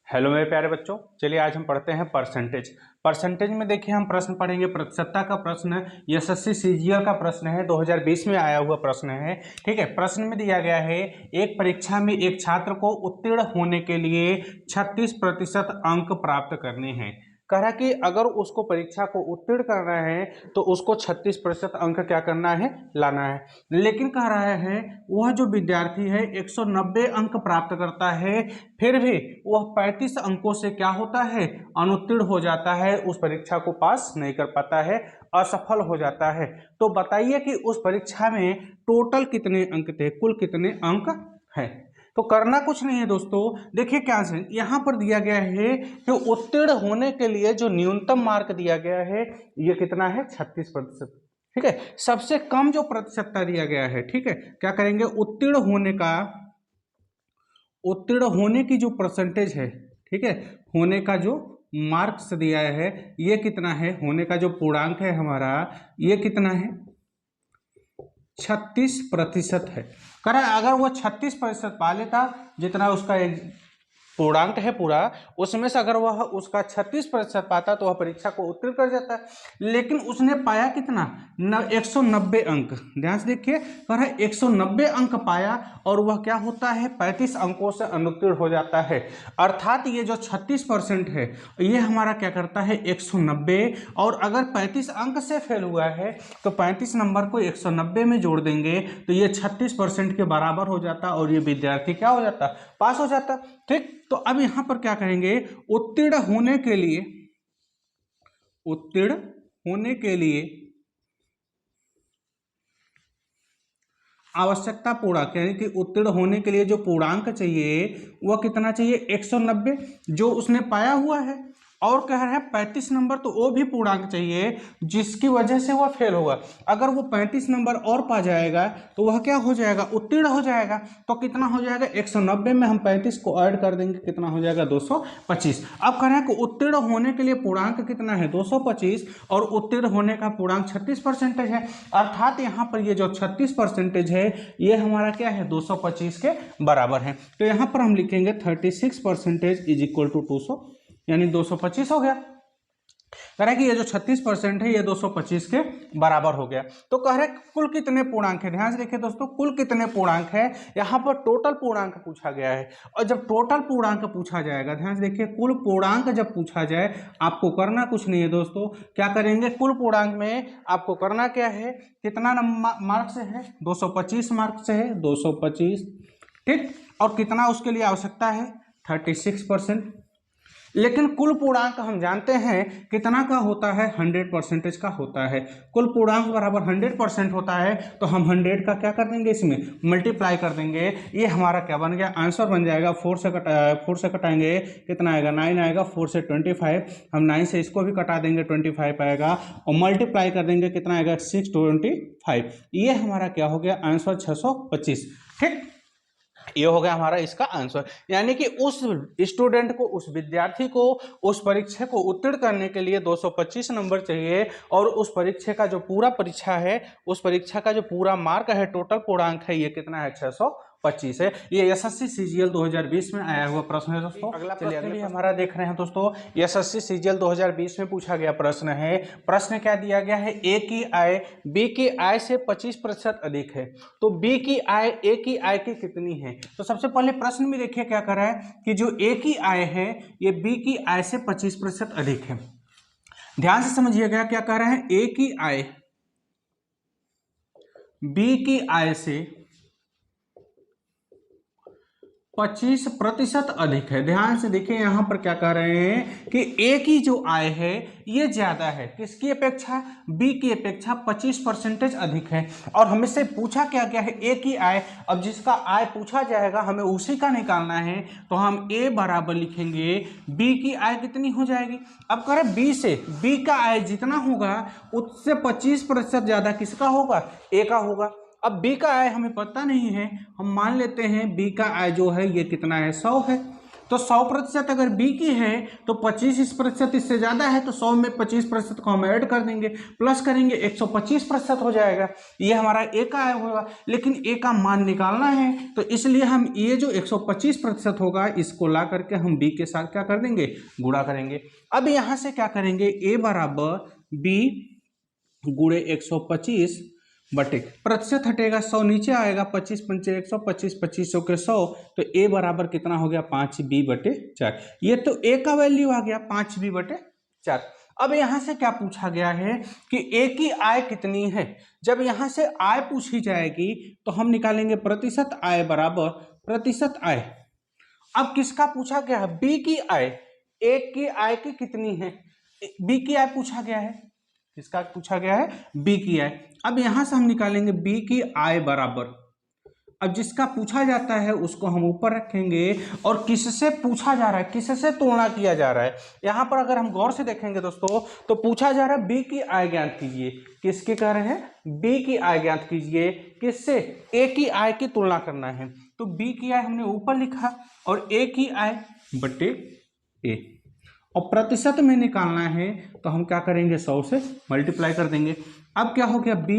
Hello मेरे प्यारे बच्चों, चलिए आज हम पढ़ते हैं परसेंटेज। परसेंटेज में देखिए हम प्रश्न पढ़ेंगे। प्रतिशतता का प्रश्न है, एसएससी सीजीएल का प्रश्न है, 2020 में आया हुआ प्रश्न है। ठीक है, प्रश्न में दिया गया है एक परीक्षा में एक छात्र को उत्तीर्ण होने के लिए 36% अंक प्राप्त करने हैं। कह रहा कि अगर उसको परीक्षा को उत्तीर्ण करना है तो उसको 36% अंक क्या करना है, लाना है। लेकिन कह रहा है वह जो विद्यार्थी है 190 अंक प्राप्त करता है, फिर भी वह 35 अंकों से क्या होता है, अनुत्तीर्ण हो जाता है, उस परीक्षा को पास नहीं कर पाता है, असफल हो जाता है। तो बताइए कि उस परीक्षा में टोटल कितने अंक थे, कुल कितने अंक हैं। तो करना कुछ नहीं है दोस्तों, देखिए क्या है यहाँ पर दिया गया है कि उत्तीर्ण होने के लिए जो न्यूनतम मार्क दिया गया है ये कितना है, 36%। ठीक है, सबसे कम जो प्रतिशतता दिया गया है, ठीक है, क्या करेंगे, उत्तीर्ण होने की जो परसेंटेज है, ठीक है, होने का जो मार्क्स दिया है ये कितना है, होने का जो पूर्णांक है हमारा ये कितना है, 36% है। कह रहा है अगर वो 36% पा लेता, जितना उसका पूर्णांक है पूरा, उसमें से अगर वह उसका 36% पाता तो वह परीक्षा को उत्तीर्ण कर जाता है। लेकिन उसने पाया कितना, 190 अंक। ध्यान से देखिए, कह रहा है 190 अंक पाया और वह क्या होता है, 35 अंकों से अनुत्तीर्ण हो जाता है। अर्थात ये जो 36% है ये हमारा क्या करता है, 190, और अगर 35 अंक से फेल हुआ है तो 35 नंबर को 190 में जोड़ देंगे तो ये 36% के बराबर हो जाता और ये विद्यार्थी क्या हो जाता, पास हो जाता। ठीक, तो अब यहां पर क्या करेंगे, उत्तीर्ण होने के लिए आवश्यकता पूर्णांक, यानी कि उत्तीर्ण होने के लिए जो पूर्णांक चाहिए वह कितना चाहिए, 190, जो उसने पाया हुआ है। और कह रहा है 35 नंबर, तो वो भी पूर्णांक चाहिए जिसकी वजह से वह फेल हुआ। अगर वो 35 नंबर और पा जाएगा तो वह क्या हो जाएगा, उत्तीर्ण हो जाएगा। तो कितना हो जाएगा, 190 में हम 35 को ऐड कर देंगे, कितना हो जाएगा, 225। अब कह रहे हैं कि उत्तीर्ण होने के लिए पूर्णांक कितना है, 225, और उत्तीर्ण होने का पूर्णांक 36% है। अर्थात यहाँ पर ये जो 36% है ये हमारा क्या है, 225 के बराबर है। तो यहाँ पर हम लिखेंगे 36% इज इक्वल टू 200, यानी 225 हो गया। कह रहा है कि ये जो 36% है ये 225 के बराबर हो गया। तो कह रहे कुल कितने पूर्णांक है, ध्यान से देखिए दोस्तों, कुल कितने पूर्णांक है, यहाँ पर टोटल पूर्णांक पूछा गया है। और जब टोटल पूर्णांक पूछा जाएगा, ध्यान से देखिए, कुल पूर्णांक जब पूछा जाए आपको करना कुछ नहीं है दोस्तों, क्या करेंगे, कुल पूर्णांक में आपको करना क्या है, कितना मार्क्स है, 225 मार्क्स से है, 225। ठीक, और कितना उसके लिए आवश्यकता है, 36%। लेकिन कुल पूर्णांक हम जानते हैं कितना का होता है, 100% का होता है। कुल पूर्णांक बराबर 100% होता है, तो हम 100 का क्या कर देंगे, इसमें मल्टीप्लाई कर देंगे। ये हमारा क्या बन गया, आंसर बन जाएगा। 4 से कटाएंगे कितना आएगा, 9 आएगा, 4 से 25, हम 9 से इसको भी कटा देंगे, 25 आएगा, और मल्टीप्लाई कर देंगे, कितना आएगा, 625। ये हमारा क्या हो गया, आंसर 625। ठीक, ये हो गया हमारा इसका आंसर। यानी कि उस स्टूडेंट को, उस विद्यार्थी को उस परीक्षा को उत्तीर्ण करने के लिए 225 नंबर चाहिए, और उस परीक्षा का जो पूरा परीक्षा है, उस परीक्षा का जो पूरा मार्क है, टोटल पूर्णांक है, ये कितना है, 625 है। ये एसएससी सीजीएल 2020 में आया हुआ प्रश्न है दोस्तों। अगला प्रश्न भी हमारा देख रहे हैं दोस्तों, एसएससी सीजीएल 2020 में पूछा गया प्रश्न है। प्रश्न क्या दिया गया है, ए की आय बी की आय से 25% अधिक है, तो बी की आय ए की आय की कितनी है। तो सबसे पहले प्रश्न में देखिए क्या कर रहा है कि जो ए की आय है ये बी की आय से 25% अधिक है। ध्यान से समझिएगा क्या कह रहे हैं, ए की आय बी की आय से 25% अधिक है। ध्यान से देखिए यहां पर क्या कह रहे हैं कि ए की जो आय है ये ज्यादा है, किसकी अपेक्षा, बी की अपेक्षा 25% अधिक है। और हमें से पूछा क्या क्या है, ए की आय। अब जिसका आय पूछा जाएगा हमें उसी का निकालना है, तो हम ए बराबर लिखेंगे बी की आय कितनी हो जाएगी। अब कह रहे बी से, बी का आय जितना होगा उससे 25% ज्यादा किसका होगा, ए का होगा। अब b का आय हमें पता नहीं है, हम मान लेते हैं b का आय जो है ये कितना है, 100 है। तो 100% अगर बी की है तो 25% इससे ज़्यादा है, तो 100 में 25% को हम ऐड कर देंगे, प्लस करेंगे 125% हो जाएगा। ये हमारा ए का आय होगा, लेकिन ए का मान निकालना है, तो इसलिए हम ये जो 125% होगा इसको ला करके हम बी के साथ क्या कर देंगे, गुणा करेंगे। अब यहाँ से क्या करेंगे, ए बराबर बी गुणे 125 बटे प्रतिशत हटेगा, 100 नीचे आएगा, 25 पंचे 125, 25 के 100, तो ए बराबर कितना हो गया, 5b/4। ये तो ए का वैल्यू आ गया 5b/4। अब यहाँ से क्या पूछा गया है कि ए की आय कितनी है। जब यहाँ से आय पूछी जाएगी तो हम निकालेंगे प्रतिशत आय बराबर प्रतिशत आय। अब किसका पूछा गया है, बी की आय। ए की आय की कितनी है, बी की आय पूछा गया है, किसका पूछा गया है, बी की आय। अब यहां से हम निकालेंगे बी की आय बराबर, अब जिसका पूछा जाता है उसको हम ऊपर रखेंगे, और किससे पूछा जा रहा है, किससे तुलना किया जा रहा है। यहां पर अगर हम गौर से देखेंगे दोस्तों तो पूछा जा रहा है बी की आय ज्ञात कीजिए। किसके कह रहे हैं, बी की आय ज्ञात कीजिए, किससे, ए की आय की तुलना करना है। तो बी की आय हमने ऊपर लिखा और ए की आय बटे ए, और प्रतिशत में निकालना है तो हम क्या करेंगे, 100 से मल्टीप्लाई कर देंगे। अब क्या हो गया, b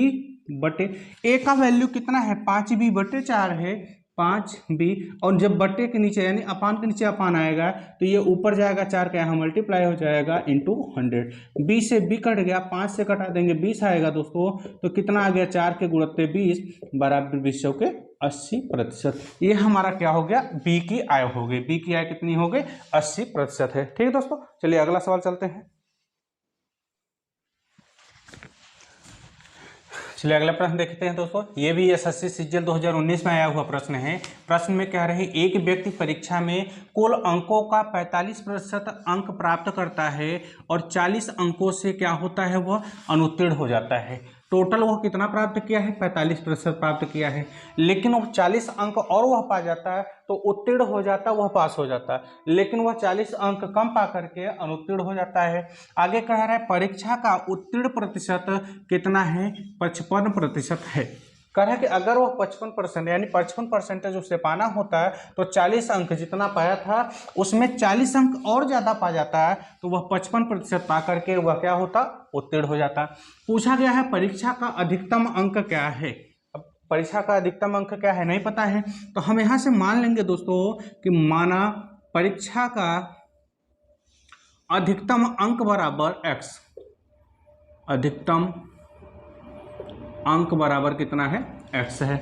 बटे ए का वैल्यू कितना है, 5b/4 है, 5b, और जब बटे के नीचे यानी अपान के नीचे अपान आएगा तो ये ऊपर जाएगा, 4 का यहाँ मल्टीप्लाई हो जाएगा इंटू 100। b से b कट गया, 5 से कटा देंगे 20 आएगा दोस्तों, तो कितना आ गया, 4 के गुणित 20 बराबर 20 के 80%। ये हमारा क्या हो गया, बी की आय हो गई। बी की आय कितनी हो गई, 80% है। ठीक है दोस्तों, चलिए अगला सवाल चलते हैं। चलिए अगला प्रश्न देखते हैं दोस्तों। ये भी एसएससी सीजीएल 2019 में आया हुआ प्रश्न है। प्रश्न में कह रहे हैं, एक व्यक्ति परीक्षा में कुल अंकों का 45% अंक प्राप्त करता है और 40 अंकों से क्या होता है, वह अनुत्तीर्ण हो जाता है। टोटल वह कितना प्राप्त किया है, 45% प्राप्त किया है, लेकिन वह 40 अंक और वह पा जाता है तो उत्तीर्ण हो जाता है, वह पास हो जाता है, लेकिन वह 40 अंक कम पा करके अनुत्तीर्ण हो जाता है। आगे कह रहा है परीक्षा का उत्तीर्ण प्रतिशत कितना है, 55% है। कह रहा है कि अगर वह 55% यानी 55% उससे पाना होता है तो 40 अंक जितना पाया था उसमें 40 अंक और ज़्यादा पा जाता है, तो वह 55% पा करके वह क्या होता, उत्तीर्ण हो जाता। पूछा गया है परीक्षा का अधिकतम अंक क्या है। अब परीक्षा का अधिकतम अंक क्या है नहीं पता है, तो हम यहाँ से मान लेंगे दोस्तों कि माना परीक्षा का अधिकतम अंक बराबर x, अधिकतम अंक बराबर कितना है, x है।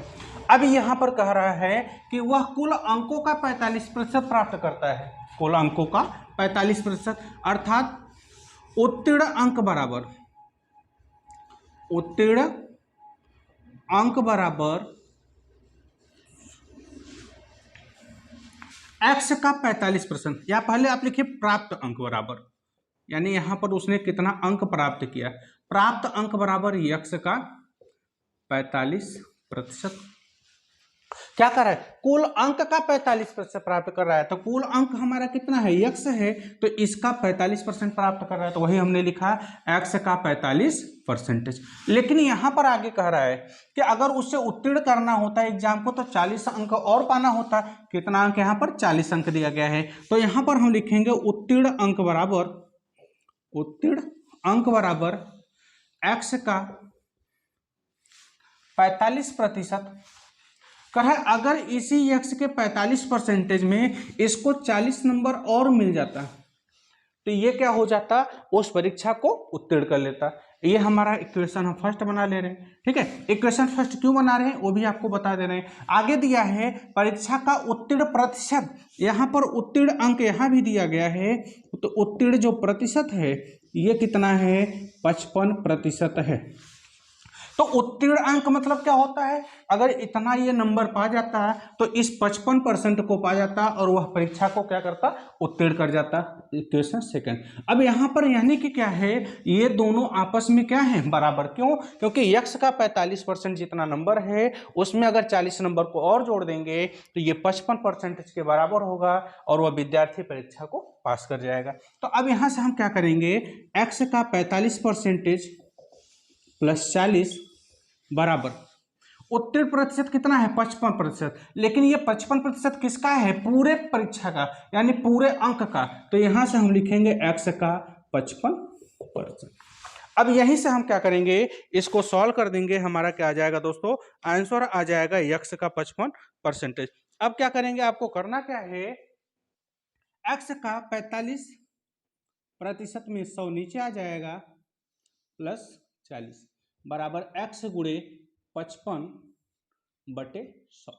अब यहाँ पर कह रहा है कि वह कुल अंकों का 45% प्राप्त करता है, कुल अंकों का 45%, अर्थात उत्तीर्ण अंक बराबर, उत्तीर्ण अंक बराबर x का 45%, या पहले आप लिखिए प्राप्त अंक बराबर, यानी यहां पर उसने कितना अंक प्राप्त किया, प्राप्त अंक बराबर x का 45%। क्या कर रहा है, कुल अंक का 45% प्राप्त कर रहा है, तो कुल अंक हमारा कितना है, x है, तो इसका 45% प्राप्त कर रहा है, तो वही हमने लिखा x का 45%। लेकिन यहां पर आगे कह रहा है कि अगर उससे उत्तीर्ण करना होता है एग्जाम को तो 40 अंक और पाना होता। कितना अंक, यहां पर 40 अंक दिया गया है, तो यहां पर हम लिखेंगे उत्तीर्ण अंक बराबर, उत्तीर्ण अंक बराबर x का 45%। कहा अगर इसी x के 45% में इसको 40 नंबर और मिल जाता तो ये क्या हो जाता, उस परीक्षा को उत्तीर्ण कर लेता। ये हमारा इक्वेशन हम फर्स्ट बना ले रहे हैं। ठीक है, इक्वेशन फर्स्ट क्यों बना रहे हैं वो भी आपको बता दे रहे हैं। आगे दिया है परीक्षा का उत्तीर्ण प्रतिशत, यहाँ पर उत्तीर्ण अंक यहाँ भी दिया गया है, तो उत्तीर्ण जो प्रतिशत है ये कितना है, 55% है। तो उत्तीर्ण अंक मतलब क्या होता है, अगर इतना ये नंबर पा जाता है तो इस 55% को पा जाता और वह परीक्षा को क्या करता, उत्तीर्ण कर जाता। Equation second. अब यहाँ पर यानी कि क्या है, ये दोनों आपस में क्या है, बराबर। क्यों, क्योंकि x का 45% जितना नंबर है उसमें अगर 40 नंबर को और जोड़ देंगे तो ये 55% के बराबर होगा और वह विद्यार्थी परीक्षा को पास कर जाएगा। तो अब यहाँ से हम क्या करेंगे, x का 45% प्लस 40 बराबर उत्तीर्ण प्रतिशत कितना है 55%, लेकिन ये 55% किसका है, पूरे परीक्षा का यानी पूरे अंक का। तो यहां से हम लिखेंगे x का 55%। अब यहीं से हम क्या करेंगे, इसको सॉल्व कर देंगे, हमारा क्या आ जाएगा दोस्तों, आंसर आ जाएगा x का 55%। अब क्या करेंगे, आपको करना क्या है, x का 45% में 100 नीचे आ जाएगा प्लस 40 बराबर x गुणे 55/100।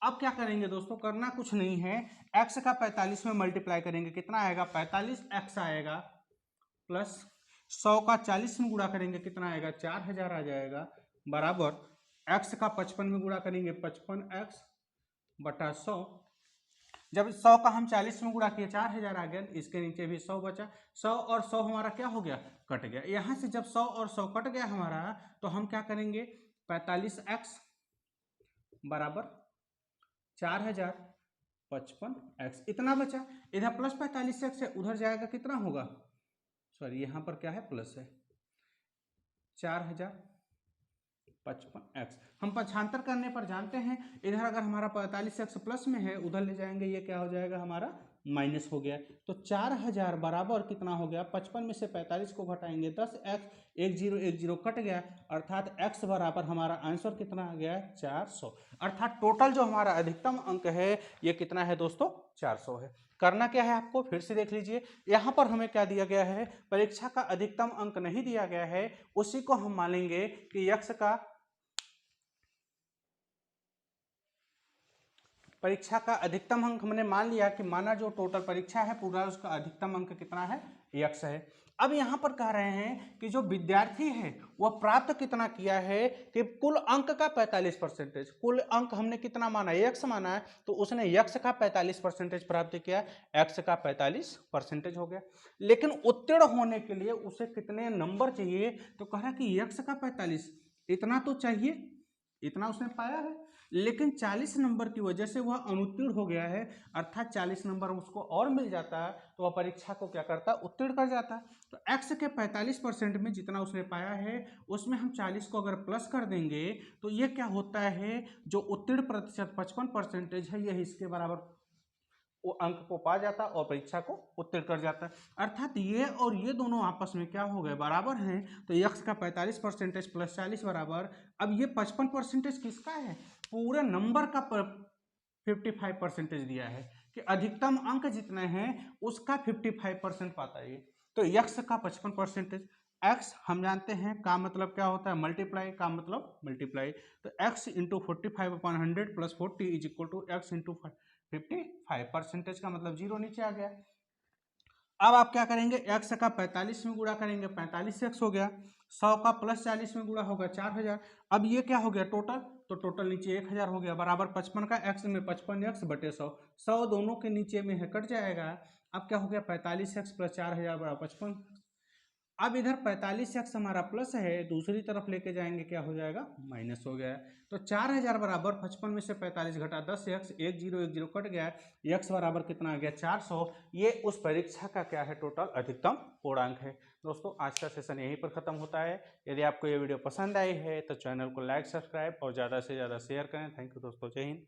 अब क्या करेंगे दोस्तों, करना कुछ नहीं है, x का 45 में मल्टीप्लाई करेंगे, कितना आएगा 45x आएगा, प्लस 100 का 40 में गुणा करेंगे, कितना आएगा 4000 आ जाएगा, बराबर x का 55 में गुणा करेंगे 55x/100। जब 100 का हम 40 में गुणा किए 4000 आ गया, इसके नीचे भी 100 बचा, 100 और 100 हमारा क्या हो गया, कट गया। यहां से जब 100 और 100 कट गया हमारा, तो हम क्या करेंगे, 45x बराबर 4000 55x इतना बचा, इधर प्लस 45x है, उधर जाएगा कितना होगा, सॉरी यहाँ पर क्या है प्लस है, 4055x। हम पक्षांतर करने पर जानते हैं, इधर अगर हमारा 45x प्लस में है, उधर ले जाएंगे, ये क्या हो जाएगा हमारा माइनस हो गया। तो 4000 बराबर कितना हो गया, 55 में से 45 को घटाएंगे 10x, 10 कट गया, अर्थात x बराबर हमारा आंसर कितना आ गया 400। अर्थात टोटल जो हमारा अधिकतम अंक है ये कितना है दोस्तों 400 है। करना क्या है आपको फिर से देख लीजिए, यहाँ पर हमें क्या दिया गया है, परीक्षा का अधिकतम अंक नहीं दिया गया है, उसी को हम मानेंगे कि x का परीक्षा का अधिकतम अंक हमने मान लिया कि माना जो टोटल परीक्षा है पूरा उसका अधिकतम अंक कितना है x है। अब यहाँ पर कह रहे हैं कि जो विद्यार्थी है वह प्राप्त कितना किया है, कि कुल अंक का 45%, कुल अंक हमने कितना माना x माना है, तो उसने x का 45% प्राप्त किया, x का 45% हो गया। लेकिन उत्तीर्ण होने के लिए उसे कितने नंबर चाहिए, तो कह रहा कि x का 45 इतना तो चाहिए, इतना उसने पाया है, लेकिन 40 नंबर की वजह से वह अनुत्तीर्ण हो गया है, अर्थात 40 नंबर उसको और मिल जाता है तो वह परीक्षा को क्या करता है, उत्तीर्ण कर जाता है। तो x के 45% में जितना उसने पाया है उसमें हम 40 को अगर प्लस कर देंगे तो ये क्या होता है, जो उत्तीर्ण प्रतिशत 55% है यह इसके बराबर वो अंक को पा जाता और परीक्षा को उत्तीर्ण कर जाता है। अर्थात ये और ये दोनों आपस में क्या हो गए, बराबर हैं। तो x का 45% प्लस 40 बराबर, अब ये 55% किसका है, पूरे नंबर का 55% दिया है, कि अधिकतम अंक जितने हैं उसका 55% पाता है ये। तो x का 55%, x हम जानते हैं का मतलब क्या होता है, मल्टीप्लाई, का मतलब मल्टीप्लाई। तो x into 45/100 plus 40 is equal to x into 55% का मतलब 0 नीचे आ गया। अब आप क्या करेंगे, x का 45 में गुणा करेंगे 45x हो गया, 100 का प्लस 40 में गुणा होगा 4000। अब ये क्या हो गया टोटल, तो टोटल नीचे 1000 हो गया, बराबर 55 का x में 55x/100, 100 दोनों के नीचे में है कट जाएगा। अब क्या हो गया 45x प्लस 4000 बराबर 55। अब इधर 45x हमारा प्लस है, दूसरी तरफ लेके जाएंगे क्या हो जाएगा माइनस हो गया। तो 4000 बराबर 55 में से 45 घटा 10x, 10 कट गया, x बराबर कितना आ गया 400। ये उस परीक्षा का क्या है टोटल अधिकतम पूर्णांक है। दोस्तों आज का सेशन यहीं पर खत्म होता है। यदि आपको ये वीडियो पसंद आई है तो चैनल को लाइक सब्सक्राइब और ज़्यादा से ज़्यादा शेयर करें। थैंक यू दोस्तों, जय हिंद।